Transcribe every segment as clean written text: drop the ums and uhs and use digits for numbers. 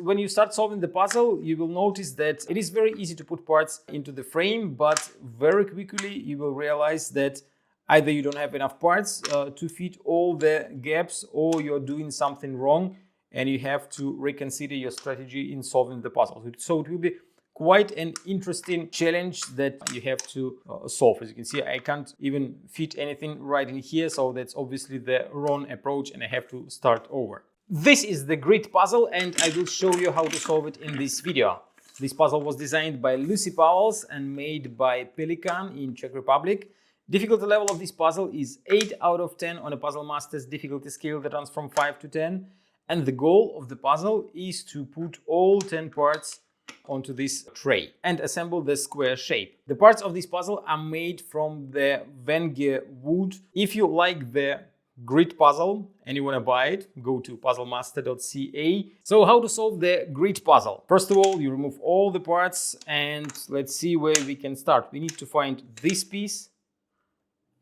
When you start solving the puzzle, you will notice that it is very easy to put parts into the frame, but very quickly you will realize that either you don't have enough parts to fit all the gaps, or you're doing something wrong and you have to reconsider your strategy in solving the puzzle. So it will be quite an interesting challenge that you have to solve. As you can see, I can't even fit anything right in here, so that's obviously the wrong approach and I have to start over. This is the grid puzzle and I will show you how to solve it in this video. This puzzle was designed by Lucy Powells and made by Pelican in Czech Republic. Difficulty level of this puzzle is 8 out of 10 on a Puzzle Masters difficulty scale that runs from 5 to 10. And the goal of the puzzle is to put all 10 parts onto this tray and assemble the square shape. The parts of this puzzle are made from the Wenger wood. If you like the grid puzzle and you want to buy it, go to puzzlemaster.ca. So how to solve the grid puzzle? First of all, you remove all the parts and let's see where we can start. We need to find this piece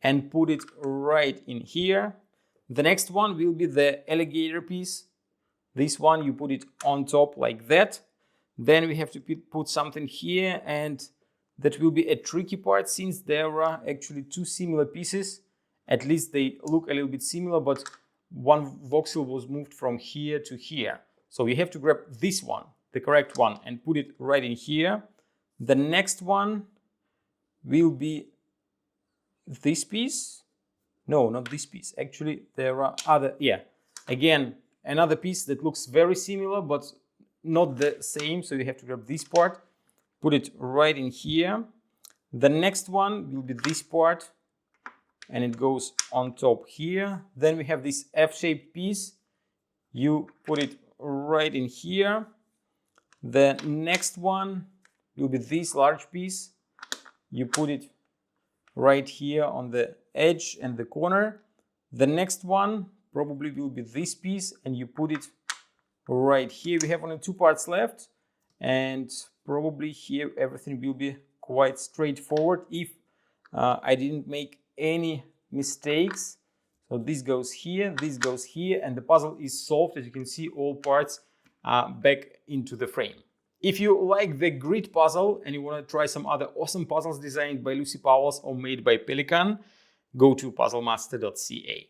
and put it right in here. The next one will be the alligator piece. This one you put it on top like that. Then we have to put something here, and that will be a tricky part since there are actually two similar pieces. At least they look a little bit similar, but one voxel was moved from here to here. So you have to grab this one, the correct one, and put it right in here. The next one will be this piece. No, not this piece. Actually, there are other, again, another piece that looks very similar, but not the same. So you have to grab this part, put it right in here. The next one will be this part, and it goes on top here. Then we have this F-shaped piece. You put it right in here. The next one will be this large piece. You put it right here on the edge and the corner. The next one probably will be this piece, and you put it right here. We have only two parts left, and probably here everything will be quite straightforward if I didn't make any mistakes. So this goes here, and the puzzle is solved. As you can see, all parts are back into the frame. If you like the grid puzzle and you want to try some other awesome puzzles designed by Lucy Powells or made by Pelican, go to puzzlemaster.ca.